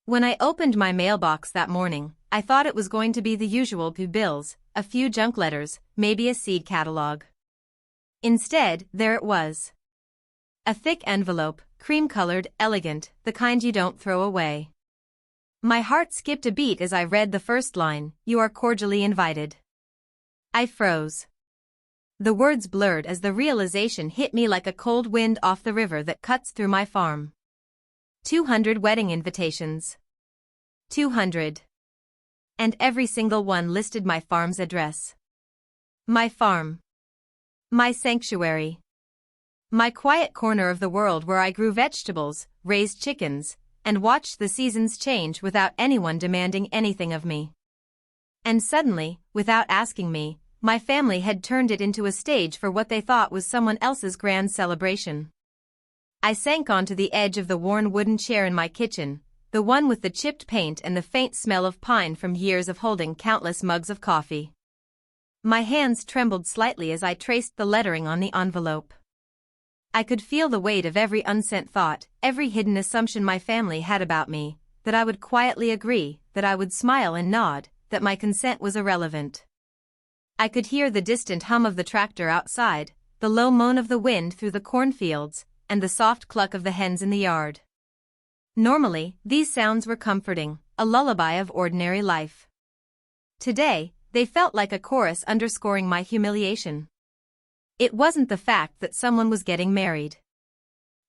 When I opened my mailbox that morning, I thought it was going to be the usual few bills, a few junk letters, maybe a seed catalog. Instead, there it was. A thick envelope, cream-colored, elegant, the kind you don't throw away. My heart skipped a beat as I read the first line, "You are cordially invited." I froze. The words blurred as the realization hit me like a cold wind off the river that cuts through my farm. 200 wedding invitations. 200. And every single one listed my farm's address. My farm. My sanctuary. My quiet corner of the world where I grew vegetables, raised chickens, and watched the seasons change without anyone demanding anything of me. And suddenly, without asking me, my family had turned it into a stage for what they thought was someone else's grand celebration. I sank onto the edge of the worn wooden chair in my kitchen, the one with the chipped paint and the faint smell of pine from years of holding countless mugs of coffee. My hands trembled slightly as I traced the lettering on the envelope. I could feel the weight of every unsent thought, every hidden assumption my family had about me, that I would quietly agree, that I would smile and nod, that my consent was irrelevant. I could hear the distant hum of the tractor outside, the low moan of the wind through the cornfields, and the soft cluck of the hens in the yard. Normally, these sounds were comforting, a lullaby of ordinary life. Today, they felt like a chorus underscoring my humiliation. It wasn't the fact that someone was getting married.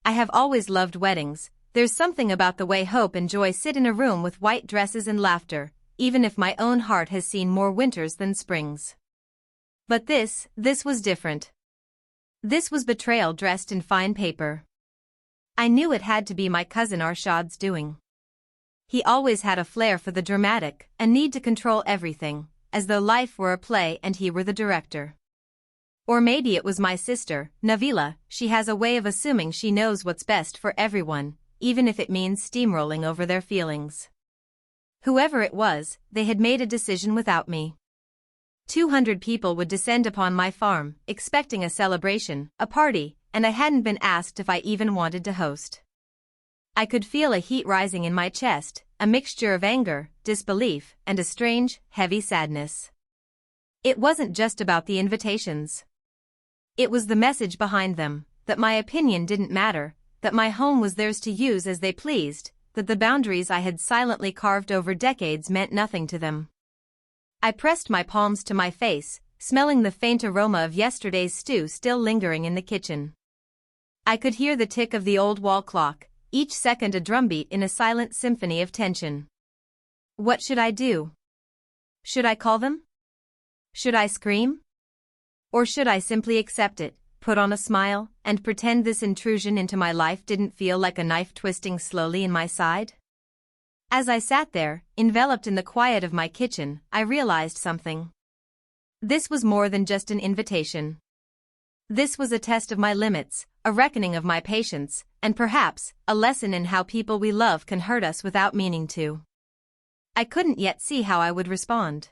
I have always loved weddings. There's something about the way hope and joy sit in a room with white dresses and laughter, even if my own heart has seen more winters than springs. But this was different. This was betrayal dressed in fine paper. I knew it had to be my cousin Arshad's doing. He always had a flair for the dramatic, a need to control everything, as though life were a play and he were the director. Or maybe it was my sister, Navila. She has a way of assuming she knows what's best for everyone, even if it means steamrolling over their feelings. Whoever it was, they had made a decision without me. 200 people would descend upon my farm, expecting a celebration, a party, and I hadn't been asked if I even wanted to host. I could feel a heat rising in my chest, a mixture of anger, disbelief, and a strange, heavy sadness. It wasn't just about the invitations. It was the message behind them, that my opinion didn't matter, that my home was theirs to use as they pleased, that the boundaries I had silently carved over decades meant nothing to them. I pressed my palms to my face, smelling the faint aroma of yesterday's stew still lingering in the kitchen. I could hear the tick of the old wall clock, each second a drumbeat in a silent symphony of tension. What should I do? Should I call them? Should I scream? Or should I simply accept it, put on a smile, and pretend this intrusion into my life didn't feel like a knife twisting slowly in my side? As I sat there, enveloped in the quiet of my kitchen, I realized something. This was more than just an invitation. This was a test of my limits, a reckoning of my patience, and perhaps, a lesson in how people we love can hurt us without meaning to. I couldn't yet see how I would respond.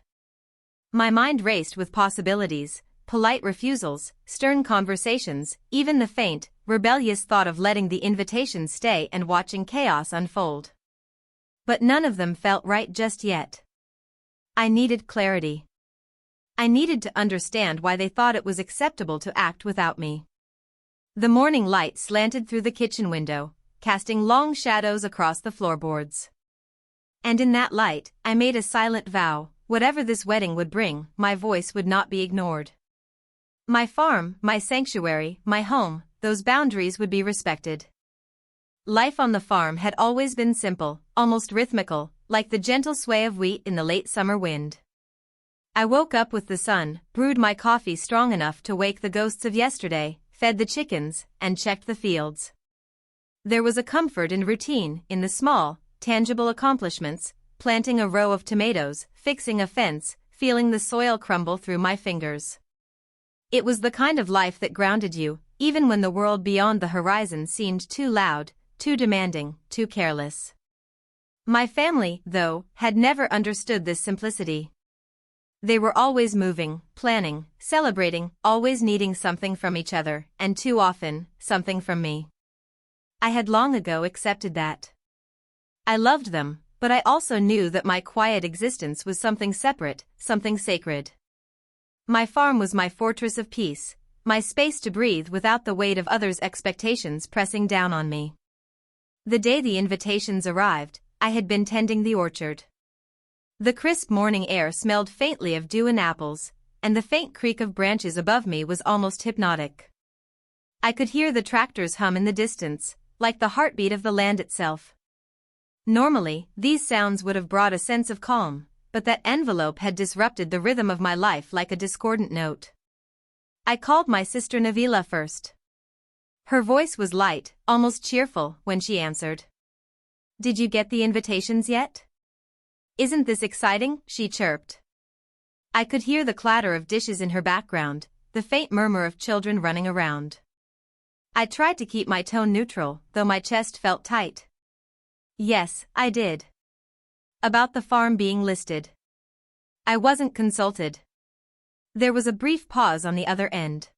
My mind raced with possibilities, polite refusals, stern conversations, even the faint, rebellious thought of letting the invitation stay and watching chaos unfold. But none of them felt right just yet. I needed clarity. I needed to understand why they thought it was acceptable to act without me. The morning light slanted through the kitchen window, casting long shadows across the floorboards. And in that light, I made a silent vow, whatever this wedding would bring, my voice would not be ignored. My farm, my sanctuary, my home, those boundaries would be respected. Life on the farm had always been simple, almost rhythmical, like the gentle sway of wheat in the late summer wind. I woke up with the sun, brewed my coffee strong enough to wake the ghosts of yesterday, fed the chickens, and checked the fields. There was a comfort in routine, in the small, tangible accomplishments, planting a row of tomatoes, fixing a fence, feeling the soil crumble through my fingers. It was the kind of life that grounded you, even when the world beyond the horizon seemed too loud, too demanding, too careless. My family, though, had never understood this simplicity. They were always moving, planning, celebrating, always needing something from each other, and too often, something from me. I had long ago accepted that. I loved them, But I also knew that my quiet existence was something separate, something sacred. My farm was my fortress of peace, my space to breathe without the weight of others' expectations pressing down on me. The day the invitations arrived, I had been tending the orchard. The crisp morning air smelled faintly of dew and apples, and the faint creak of branches above me was almost hypnotic. I could hear the tractors hum in the distance, like the heartbeat of the land itself. Normally, these sounds would have brought a sense of calm, but that envelope had disrupted the rhythm of my life like a discordant note. I called my sister Navila first. Her voice was light, almost cheerful, when she answered. "Did you get the invitations yet?" "Isn't this exciting?" she chirped. I could hear the clatter of dishes in her background, the faint murmur of children running around. I tried to keep my tone neutral, though my chest felt tight. "Yes, I did." "About the farm being listed?" "I wasn't consulted." There was a brief pause on the other end.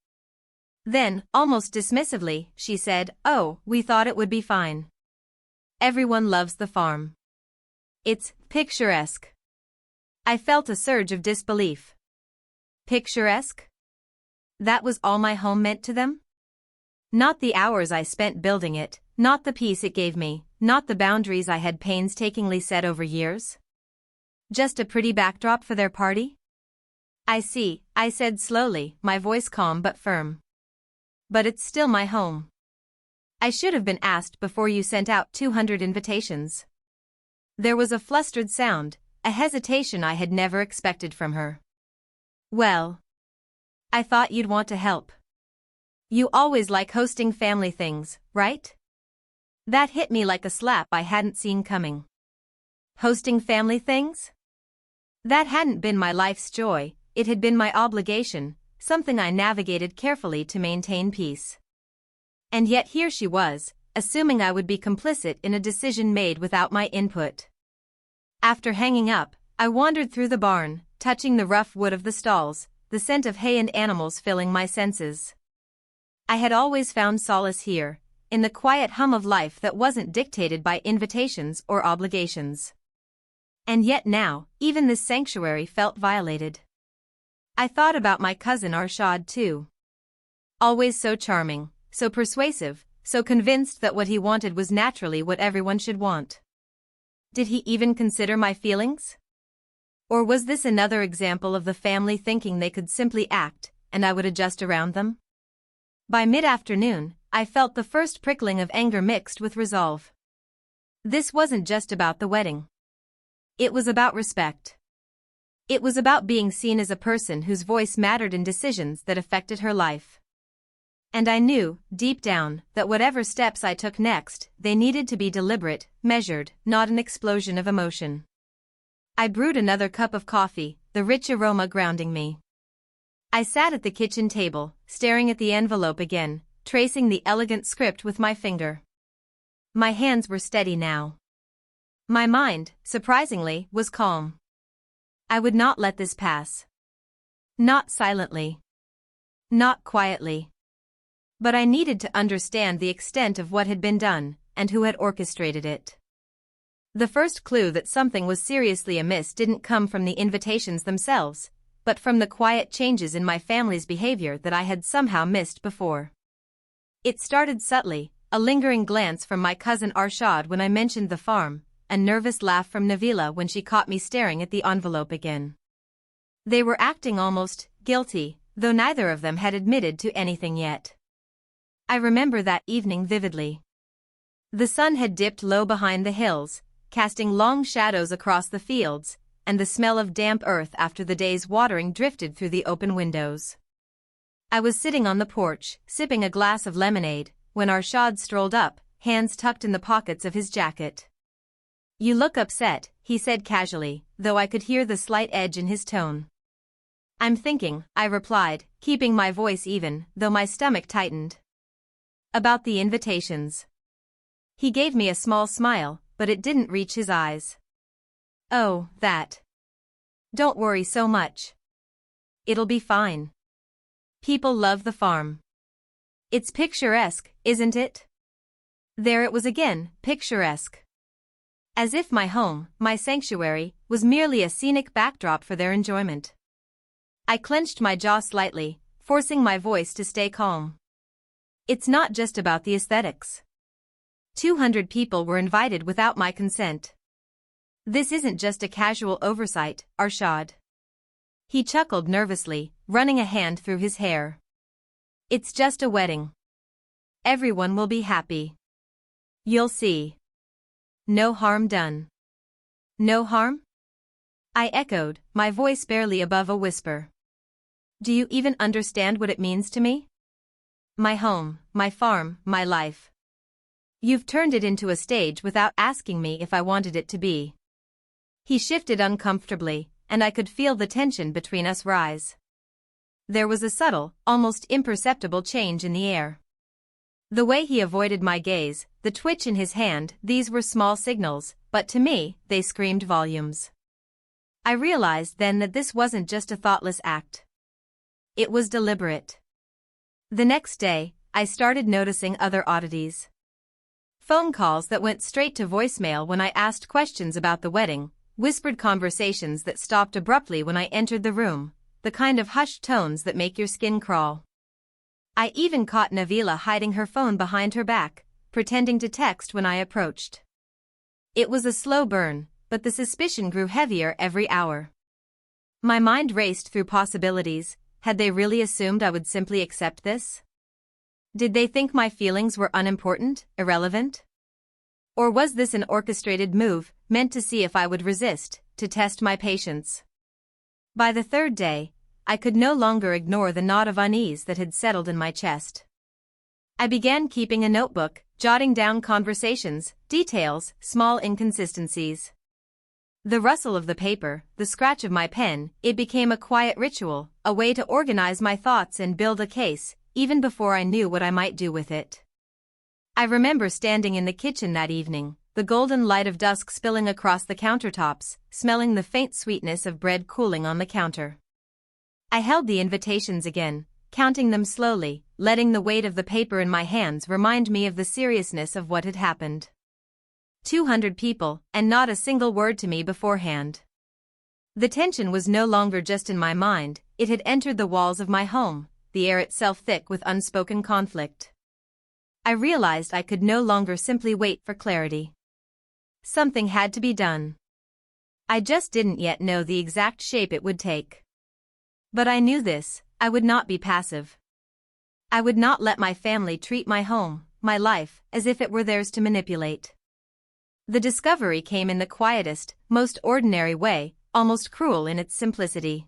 Then, almost dismissively, she said, "Oh, we thought it would be fine. Everyone loves the farm. It's picturesque." I felt a surge of disbelief. Picturesque? That was all my home meant to them? Not the hours I spent building it, not the peace it gave me, not the boundaries I had painstakingly set over years? Just a pretty backdrop for their party? "I see," I said slowly, my voice calm but firm. "But it's still my home. I should have been asked before you sent out 200 invitations." There was a flustered sound, a hesitation I had never expected from her. "Well, I thought you'd want to help. You always like hosting family things, right?" That hit me like a slap I hadn't seen coming. Hosting family things? That hadn't been my life's joy, it had been my obligation, something I navigated carefully to maintain peace. And yet here she was, assuming I would be complicit in a decision made without my input. After hanging up, I wandered through the barn, touching the rough wood of the stalls, the scent of hay and animals filling my senses. I had always found solace here, in the quiet hum of life that wasn't dictated by invitations or obligations. And yet now, even this sanctuary felt violated. I thought about my cousin Arshad too. Always so charming, so persuasive, so convinced that what he wanted was naturally what everyone should want. Did he even consider my feelings? Or was this another example of the family thinking they could simply act, and I would adjust around them? By mid-afternoon, I felt the first prickling of anger mixed with resolve. This wasn't just about the wedding. It was about respect. It was about being seen as a person whose voice mattered in decisions that affected her life. And I knew, deep down, that whatever steps I took next, they needed to be deliberate, measured, not an explosion of emotion. I brewed another cup of coffee, the rich aroma grounding me. I sat at the kitchen table, staring at the envelope again, tracing the elegant script with my finger. My hands were steady now. My mind, surprisingly, was calm. I would not let this pass. Not silently. Not quietly. But I needed to understand the extent of what had been done, and who had orchestrated it. The first clue that something was seriously amiss didn't come from the invitations themselves, but from the quiet changes in my family's behavior that I had somehow missed before. It started subtly, a lingering glance from my cousin Arshad when I mentioned the farm, a nervous laugh from Navila when she caught me staring at the envelope again. They were acting almost guilty, though neither of them had admitted to anything yet. I remember that evening vividly. The sun had dipped low behind the hills, casting long shadows across the fields, and the smell of damp earth after the day's watering drifted through the open windows. I was sitting on the porch, sipping a glass of lemonade, when Arshad strolled up, hands tucked in the pockets of his jacket. "You look upset," he said casually, though I could hear the slight edge in his tone. "I'm thinking," I replied, keeping my voice even, though my stomach tightened. "About the invitations." He gave me a small smile, but it didn't reach his eyes. "Oh, that. Don't worry so much. It'll be fine. People love the farm. It's picturesque, isn't it?" There it was again, picturesque. As if my home, my sanctuary, was merely a scenic backdrop for their enjoyment. I clenched my jaw slightly, forcing my voice to stay calm. It's not just about the aesthetics. 200 people were invited without my consent. This isn't just a casual oversight, Arshad. He chuckled nervously, running a hand through his hair. It's just a wedding. Everyone will be happy. You'll see. No harm done. No harm? I echoed, my voice barely above a whisper. Do you even understand what it means to me? My home, my farm, my life. You've turned it into a stage without asking me if I wanted it to be. He shifted uncomfortably, and I could feel the tension between us rise. There was a subtle, almost imperceptible change in the air. The way he avoided my gaze, the twitch in his hand, these were small signals, but to me, they screamed volumes. I realized then that this wasn't just a thoughtless act. It was deliberate. The next day, I started noticing other oddities. Phone calls that went straight to voicemail when I asked questions about the wedding, whispered conversations that stopped abruptly when I entered the room, the kind of hushed tones that make your skin crawl. I even caught Nabila hiding her phone behind her back, pretending to text when I approached. It was a slow burn, but the suspicion grew heavier every hour. My mind raced through possibilities. Had they really assumed I would simply accept this? Did they think my feelings were unimportant, irrelevant? Or was this an orchestrated move, meant to see if I would resist, to test my patience? By the third day, I could no longer ignore the knot of unease that had settled in my chest. I began keeping a notebook, jotting down conversations, details, small inconsistencies. The rustle of the paper, the scratch of my pen, it became a quiet ritual, a way to organize my thoughts and build a case, even before I knew what I might do with it. I remember standing in the kitchen that evening, the golden light of dusk spilling across the countertops, smelling the faint sweetness of bread cooling on the counter. I held the invitations again, counting them slowly, letting the weight of the paper in my hands remind me of the seriousness of what had happened. 200 people, and not a single word to me beforehand. The tension was no longer just in my mind, it had entered the walls of my home, the air itself thick with unspoken conflict. I realized I could no longer simply wait for clarity. Something had to be done. I just didn't yet know the exact shape it would take. But I knew this, I would not be passive. I would not let my family treat my home, my life, as if it were theirs to manipulate. The discovery came in the quietest, most ordinary way, almost cruel in its simplicity.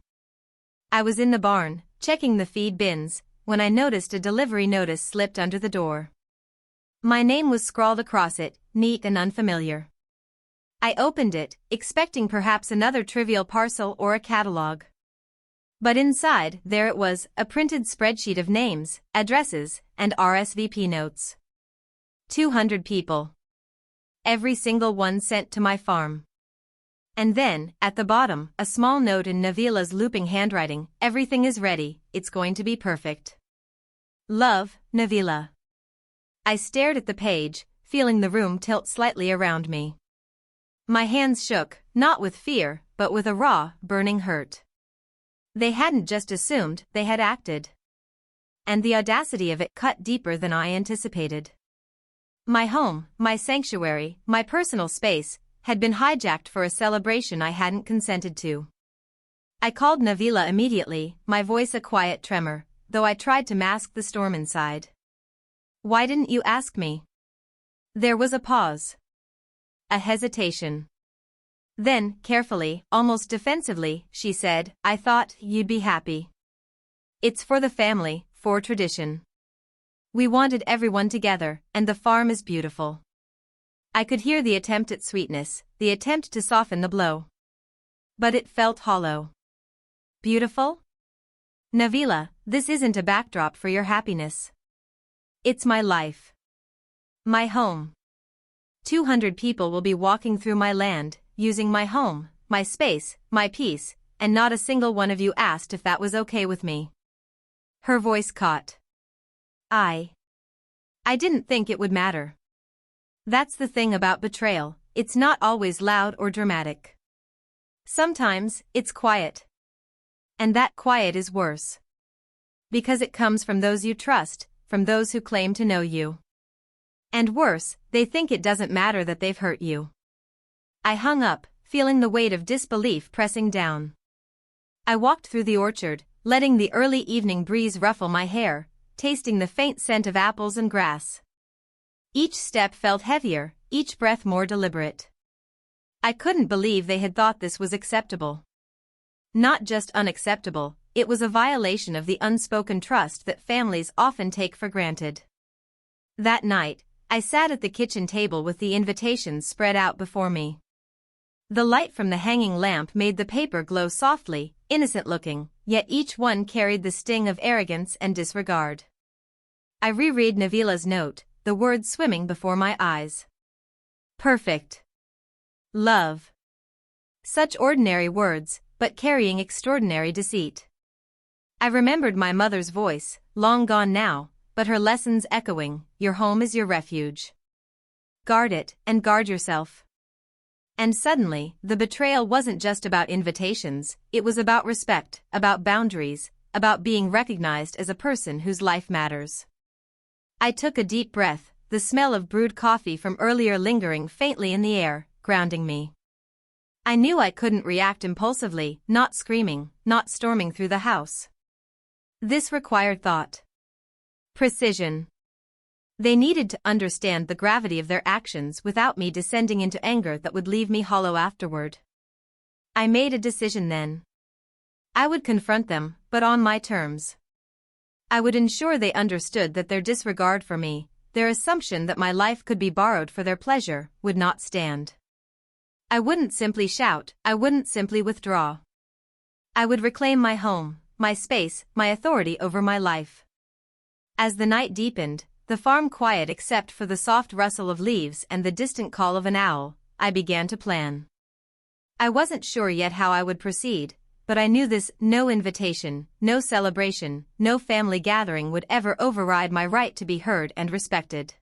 I was in the barn, checking the feed bins, when I noticed a delivery notice slipped under the door. My name was scrawled across it, neat and unfamiliar. I opened it, expecting perhaps another trivial parcel or a catalog. But inside, there it was, a printed spreadsheet of names, addresses, and RSVP notes. 200 people. Every single one sent to my farm. And then, at the bottom, a small note in Navila's looping handwriting, everything is ready, it's going to be perfect. Love, Navila. I stared at the page, feeling the room tilt slightly around me. My hands shook, not with fear, but with a raw, burning hurt. They hadn't just assumed, they had acted. And the audacity of it cut deeper than I anticipated. My home, my sanctuary, my personal space, had been hijacked for a celebration I hadn't consented to. I called Navila immediately, my voice a quiet tremor, though I tried to mask the storm inside. Why didn't you ask me? There was a pause. A hesitation. Then, carefully, almost defensively, she said, I thought you'd be happy. It's for the family, for tradition. We wanted everyone together, and the farm is beautiful. I could hear the attempt at sweetness, the attempt to soften the blow. But it felt hollow. Beautiful? Navila, this isn't a backdrop for your happiness. It's my life. My home. 200 people will be walking through my land, using my home, my space, my peace, and not a single one of you asked if that was okay with me. Her voice caught. I didn't think it would matter. That's the thing about betrayal, it's not always loud or dramatic. Sometimes, it's quiet. And that quiet is worse. Because it comes from those you trust, from those who claim to know you. And worse, they think it doesn't matter that they've hurt you. I hung up, feeling the weight of disbelief pressing down. I walked through the orchard, letting the early evening breeze ruffle my hair, tasting the faint scent of apples and grass. Each step felt heavier, each breath more deliberate. I couldn't believe they had thought this was acceptable. Not just unacceptable, it was a violation of the unspoken trust that families often take for granted. That night, I sat at the kitchen table with the invitations spread out before me. The light from the hanging lamp made the paper glow softly, innocent-looking, yet each one carried the sting of arrogance and disregard. I reread Navila's note, the words swimming before my eyes. Perfect. Love. Such ordinary words, but carrying extraordinary deceit. I remembered my mother's voice, long gone now, but her lessons echoing, your home is your refuge. Guard it, and guard yourself. And suddenly, the betrayal wasn't just about invitations, it was about respect, about boundaries, about being recognized as a person whose life matters. I took a deep breath, the smell of brewed coffee from earlier lingering faintly in the air, grounding me. I knew I couldn't react impulsively, not screaming, not storming through the house. This required thought. Precision. They needed to understand the gravity of their actions without me descending into anger that would leave me hollow afterward. I made a decision then. I would confront them, but on my terms. I would ensure they understood that their disregard for me, their assumption that my life could be borrowed for their pleasure, would not stand. I wouldn't simply shout, I wouldn't simply withdraw. I would reclaim my home, my space, my authority over my life. As the night deepened, the farm quiet except for the soft rustle of leaves and the distant call of an owl, I began to plan. I wasn't sure yet how I would proceed, but I knew no invitation, no celebration, no family gathering would ever override my right to be heard and respected.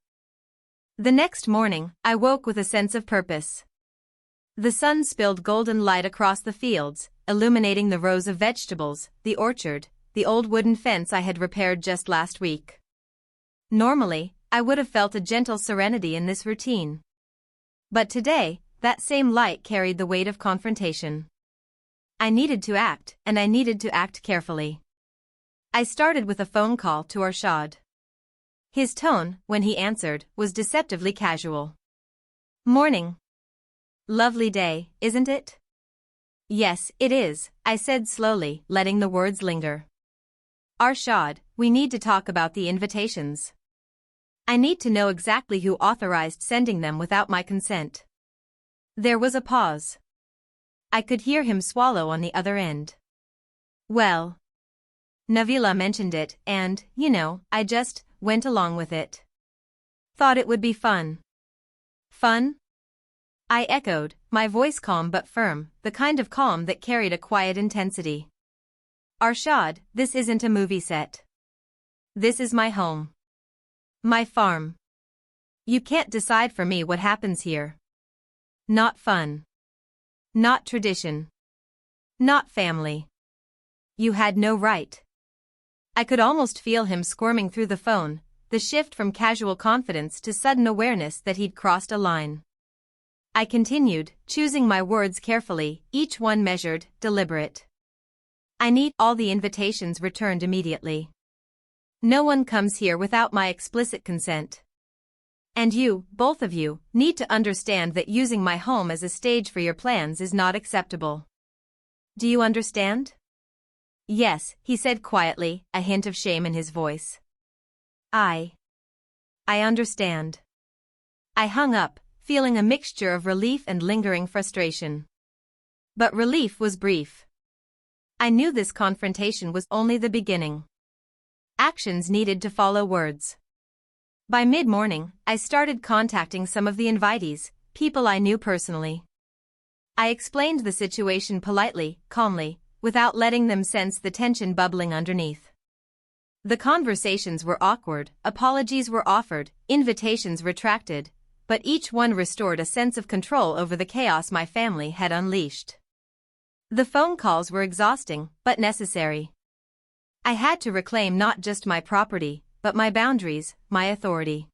The next morning, I woke with a sense of purpose. The sun spilled golden light across the fields, illuminating the rows of vegetables, the orchard, the old wooden fence I had repaired just last week. Normally, I would have felt a gentle serenity in this routine. But today, that same light carried the weight of confrontation. I needed to act, and I needed to act carefully. I started with a phone call to Arshad. His tone, when he answered, was deceptively casual. Morning. Lovely day, isn't it? Yes, it is, I said slowly, letting the words linger. Arshad, we need to talk about the invitations. I need to know exactly who authorized sending them without my consent. There was a pause. I could hear him swallow on the other end. Well, Navila mentioned it and, I just went along with it. Thought it would be fun. Fun? I echoed, my voice calm but firm, the kind of calm that carried a quiet intensity. Arshad, this isn't a movie set. This is my home. My farm. You can't decide for me what happens here. Not fun. Not tradition. Not family. You had no right. I could almost feel him squirming through the phone, the shift from casual confidence to sudden awareness that he'd crossed a line. I continued, choosing my words carefully, each one measured, deliberate. I need all the invitations returned immediately. No one comes here without my explicit consent. And you, both of you, need to understand that using my home as a stage for your plans is not acceptable. Do you understand? Yes, he said quietly, a hint of shame in his voice. I understand. I hung up, feeling a mixture of relief and lingering frustration. But relief was brief. I knew this confrontation was only the beginning. Actions needed to follow words. By mid-morning, I started contacting some of the invitees, people I knew personally. I explained the situation politely, calmly, without letting them sense the tension bubbling underneath. The conversations were awkward, apologies were offered, invitations retracted, but each one restored a sense of control over the chaos my family had unleashed. The phone calls were exhausting, but necessary. I had to reclaim not just my property, but my boundaries, my authority.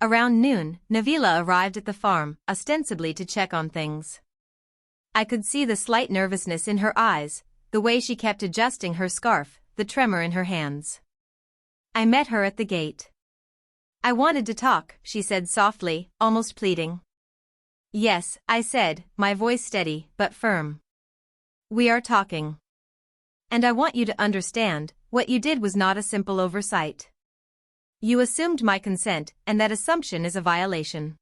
Around noon, Navila arrived at the farm, ostensibly to check on things. I could see the slight nervousness in her eyes, the way she kept adjusting her scarf, the tremor in her hands. I met her at the gate. "I wanted to talk," she said softly, almost pleading. "Yes," I said, my voice steady but firm. "We are talking. And I want you to understand, what you did was not a simple oversight. You assumed my consent, and that assumption is a violation.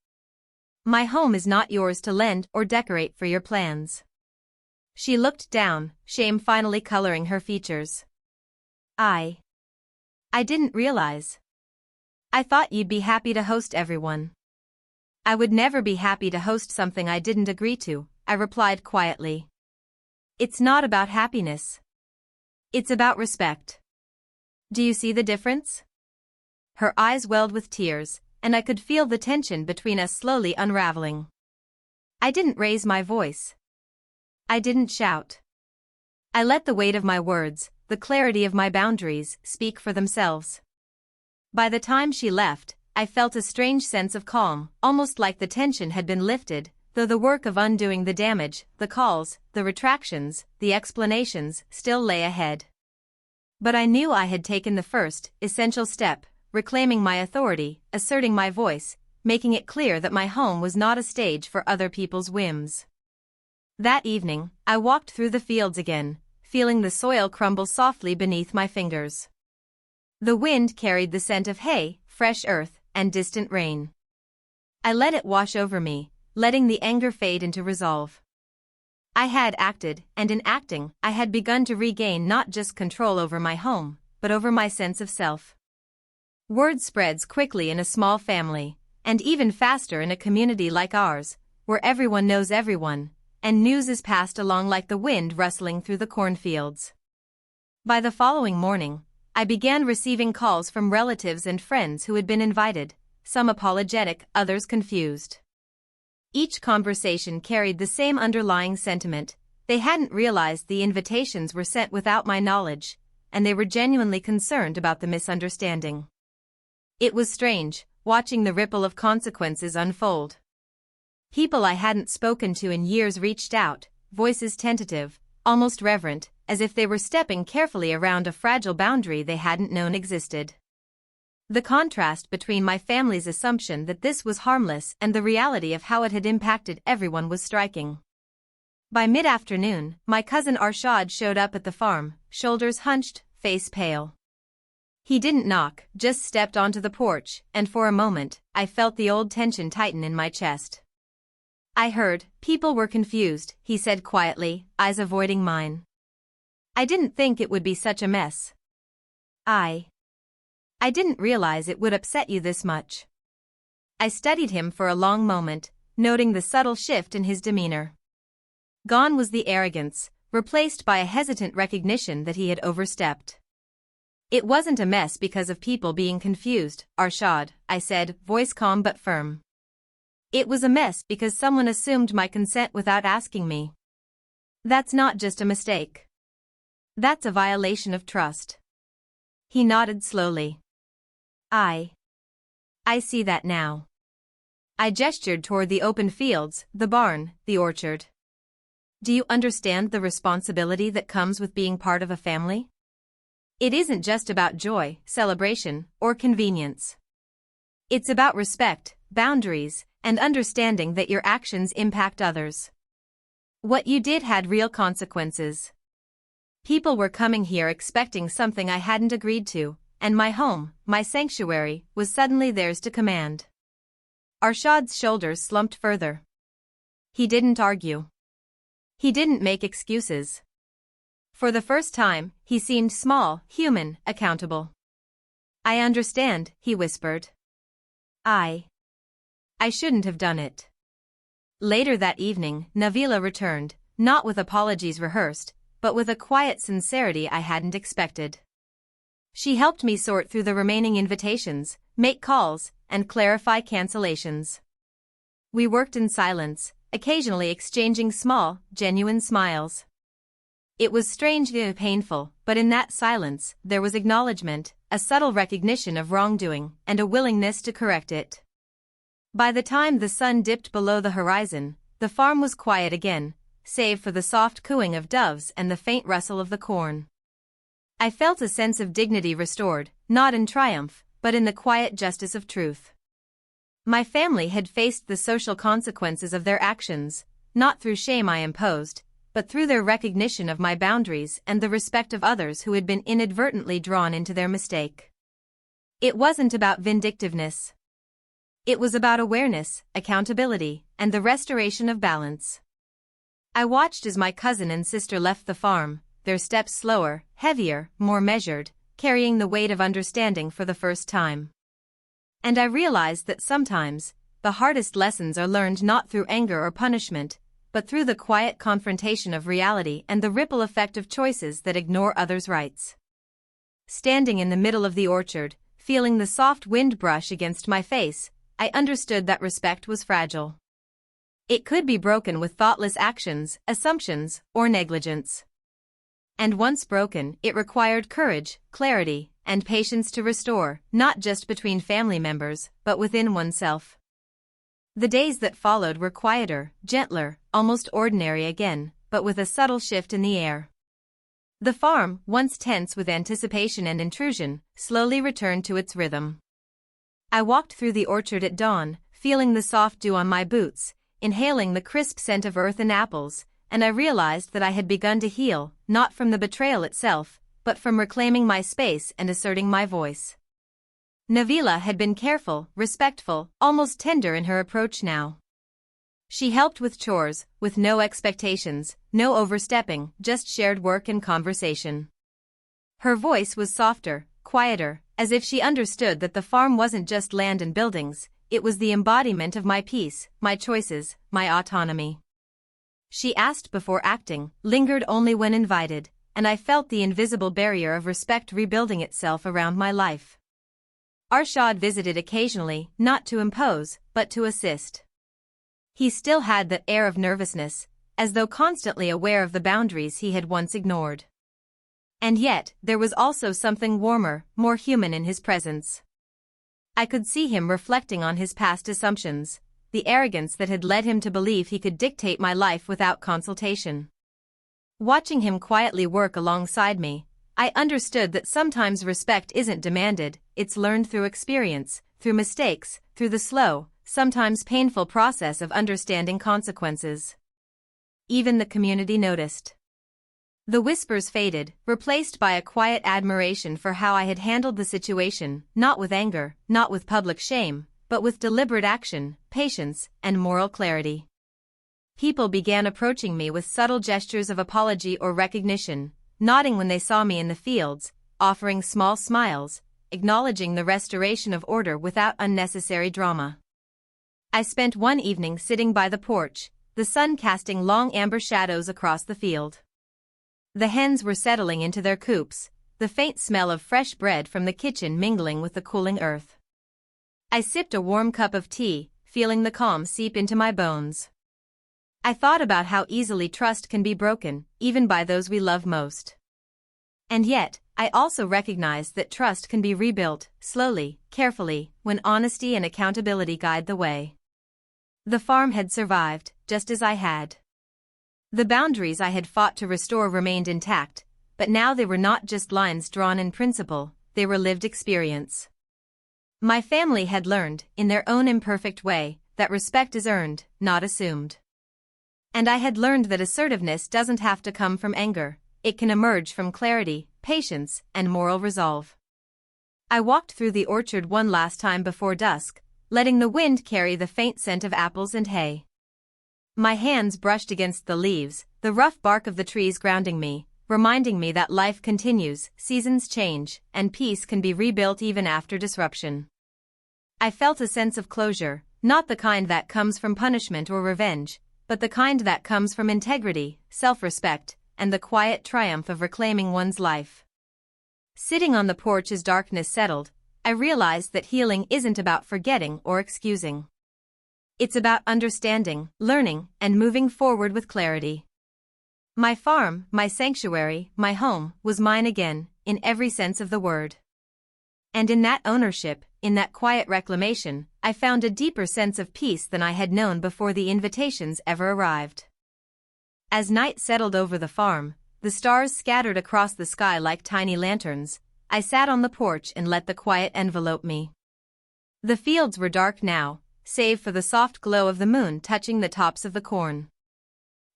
My home is not yours to lend or decorate for your plans." She looked down, shame finally coloring her features. I didn't realize. I thought you'd be happy to host everyone." "I would never be happy to host something I didn't agree to," I replied quietly. "It's not about happiness. It's about respect. Do you see the difference?" Her eyes welled with tears, and I could feel the tension between us slowly unraveling. I didn't raise my voice. I didn't shout. I let the weight of my words, the clarity of my boundaries, speak for themselves. By the time she left, I felt a strange sense of calm, almost like the tension had been lifted, though the work of undoing the damage, the calls, the retractions, the explanations, still lay ahead. But I knew I had taken the first, essential step, reclaiming my authority, asserting my voice, making it clear that my home was not a stage for other people's whims. That evening, I walked through the fields again, feeling the soil crumble softly beneath my fingers. The wind carried the scent of hay, fresh earth, and distant rain. I let it wash over me, letting the anger fade into resolve. I had acted, and in acting, I had begun to regain not just control over my home, but over my sense of self. Word spreads quickly in a small family, and even faster in a community like ours, where everyone knows everyone, and news is passed along like the wind rustling through the cornfields. By the following morning, I began receiving calls from relatives and friends who had been invited, some apologetic, others confused. Each conversation carried the same underlying sentiment: they hadn't realized the invitations were sent without my knowledge, and they were genuinely concerned about the misunderstanding. It was strange, watching the ripple of consequences unfold. People I hadn't spoken to in years reached out, voices tentative, almost reverent, as if they were stepping carefully around a fragile boundary they hadn't known existed. The contrast between my family's assumption that this was harmless and the reality of how it had impacted everyone was striking. By mid-afternoon, my cousin Arshad showed up at the farm, shoulders hunched, face pale. He didn't knock, just stepped onto the porch, and for a moment, I felt the old tension tighten in my chest. "I heard, people were confused," he said quietly, eyes avoiding mine. "I didn't think it would be such a mess. I didn't realize it would upset you this much." I studied him for a long moment, noting the subtle shift in his demeanor. Gone was the arrogance, replaced by a hesitant recognition that he had overstepped. "It wasn't a mess because of people being confused, Arshad," I said, voice calm but firm. "It was a mess because someone assumed my consent without asking me. That's not just a mistake. That's a violation of trust." He nodded slowly. I see that now." I gestured toward the open fields, the barn, the orchard. "Do you understand the responsibility that comes with being part of a family? It isn't just about joy, celebration, or convenience. It's about respect, boundaries, and understanding that your actions impact others. What you did had real consequences. People were coming here expecting something I hadn't agreed to, and my home, my sanctuary, was suddenly theirs to command." Arshad's shoulders slumped further. He didn't argue. He didn't make excuses. For the first time, he seemed small, human, accountable. "I understand," he whispered. I shouldn't have done it." Later that evening, Navila returned, not with apologies rehearsed, but with a quiet sincerity I hadn't expected. She helped me sort through the remaining invitations, make calls, and clarify cancellations. We worked in silence, occasionally exchanging small, genuine smiles. It was strangely painful, but in that silence, there was acknowledgement, a subtle recognition of wrongdoing, and a willingness to correct it. By the time the sun dipped below the horizon, the farm was quiet again, save for the soft cooing of doves and the faint rustle of the corn. I felt a sense of dignity restored, not in triumph, but in the quiet justice of truth. My family had faced the social consequences of their actions, not through shame I imposed, but through their recognition of my boundaries and the respect of others who had been inadvertently drawn into their mistake. It wasn't about vindictiveness. It was about awareness, accountability, and the restoration of balance. I watched as my cousin and sister left the farm, their steps slower, heavier, more measured, carrying the weight of understanding for the first time. And I realized that sometimes, the hardest lessons are learned not through anger or punishment, but through the quiet confrontation of reality and the ripple effect of choices that ignore others' rights. Standing in the middle of the orchard, feeling the soft wind brush against my face, I understood that respect was fragile. It could be broken with thoughtless actions, assumptions, or negligence. And once broken, it required courage, clarity, and patience to restore, not just between family members, but within oneself. The days that followed were quieter, gentler, almost ordinary again, but with a subtle shift in the air. The farm, once tense with anticipation and intrusion, slowly returned to its rhythm. I walked through the orchard at dawn, feeling the soft dew on my boots, inhaling the crisp scent of earth and apples, and I realized that I had begun to heal, not from the betrayal itself, but from reclaiming my space and asserting my voice. Navila had been careful, respectful, almost tender in her approach now. She helped with chores, with no expectations, no overstepping, just shared work and conversation. Her voice was softer, quieter, as if she understood that the farm wasn't just land and buildings, it was the embodiment of my peace, my choices, my autonomy. She asked before acting, lingered only when invited, and I felt the invisible barrier of respect rebuilding itself around my life. Arshad visited occasionally, not to impose, but to assist. He still had that air of nervousness, as though constantly aware of the boundaries he had once ignored. And yet, there was also something warmer, more human in his presence. I could see him reflecting on his past assumptions, the arrogance that had led him to believe he could dictate my life without consultation. Watching him quietly work alongside me, I understood that sometimes respect isn't demanded, it's learned through experience, through mistakes, through the slow, sometimes painful process of understanding consequences. Even the community noticed. The whispers faded, replaced by a quiet admiration for how I had handled the situation, not with anger, not with public shame, but with deliberate action, patience, and moral clarity. People began approaching me with subtle gestures of apology or recognition, nodding when they saw me in the fields, offering small smiles, acknowledging the restoration of order without unnecessary drama. I spent one evening sitting by the porch, the sun casting long amber shadows across the field. The hens were settling into their coops, the faint smell of fresh bread from the kitchen mingling with the cooling earth. I sipped a warm cup of tea, feeling the calm seep into my bones. I thought about how easily trust can be broken, even by those we love most. And yet, I also recognized that trust can be rebuilt, slowly, carefully, when honesty and accountability guide the way. The farm had survived, just as I had. The boundaries I had fought to restore remained intact, but now they were not just lines drawn in principle, they were lived experience. My family had learned, in their own imperfect way, that respect is earned, not assumed. And I had learned that assertiveness doesn't have to come from anger, it can emerge from clarity, patience, and moral resolve. I walked through the orchard one last time before dusk, letting the wind carry the faint scent of apples and hay. My hands brushed against the leaves, the rough bark of the trees grounding me, reminding me that life continues, seasons change, and peace can be rebuilt even after disruption. I felt a sense of closure, not the kind that comes from punishment or revenge, but the kind that comes from integrity, self-respect, and the quiet triumph of reclaiming one's life. Sitting on the porch as darkness settled, I realized that healing isn't about forgetting or excusing. It's about understanding, learning, and moving forward with clarity. My farm, my sanctuary, my home, was mine again, in every sense of the word. And in that ownership, in that quiet reclamation, I found a deeper sense of peace than I had known before the invitations ever arrived. As night settled over the farm, the stars scattered across the sky like tiny lanterns, I sat on the porch and let the quiet envelope me. The fields were dark now, save for the soft glow of the moon touching the tops of the corn.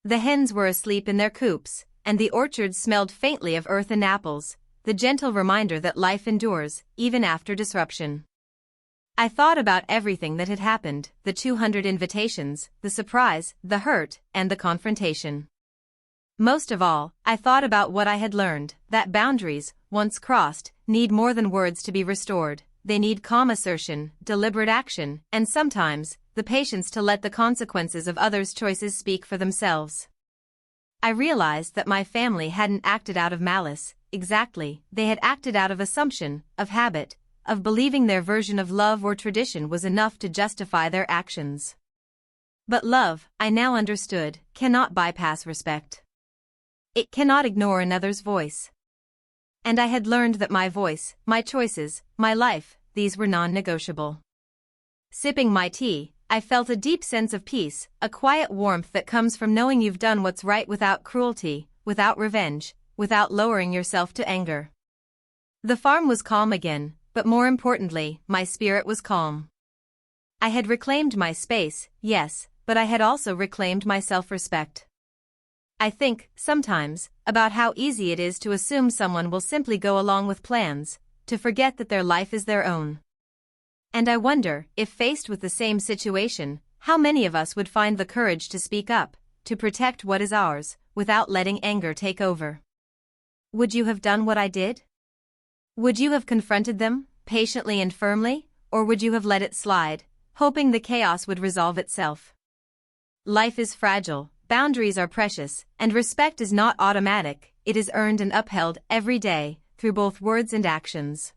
The hens were asleep in their coops, and the orchard smelled faintly of earth and apples, the gentle reminder that life endures, even after disruption. I thought about everything that had happened, the 200 invitations, the surprise, the hurt, and the confrontation. Most of all, I thought about what I had learned, that boundaries, once crossed, need more than words to be restored. They need calm assertion, deliberate action, and sometimes, the patience to let the consequences of others' choices speak for themselves. I realized that my family hadn't acted out of malice, exactly, they had acted out of assumption, of habit, of believing their version of love or tradition was enough to justify their actions. But love, I now understood, cannot bypass respect. It cannot ignore another's voice. And I had learned that my voice, my choices, my life, these were non-negotiable. Sipping my tea, I felt a deep sense of peace, a quiet warmth that comes from knowing you've done what's right without cruelty, without revenge, without lowering yourself to anger. The farm was calm again, but more importantly, my spirit was calm. I had reclaimed my space, yes, but I had also reclaimed my self-respect. I think, sometimes, about how easy it is to assume someone will simply go along with plans, to forget that their life is their own. And I wonder, if faced with the same situation, how many of us would find the courage to speak up, to protect what is ours, without letting anger take over. Would you have done what I did? Would you have confronted them, patiently and firmly, or would you have let it slide, hoping the chaos would resolve itself? Life is fragile, boundaries are precious, and respect is not automatic, it is earned and upheld every day, through both words and actions.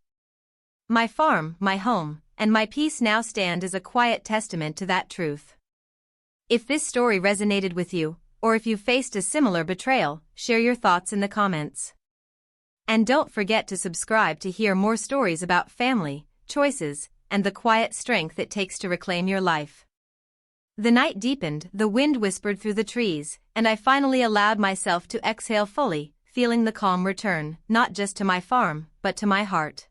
My farm, my home, and my peace now stand as a quiet testament to that truth. If this story resonated with you, or if you faced a similar betrayal, share your thoughts in the comments. And don't forget to subscribe to hear more stories about family, choices, and the quiet strength it takes to reclaim your life. The night deepened, the wind whispered through the trees, and I finally allowed myself to exhale fully, feeling the calm return, not just to my farm, but to my heart.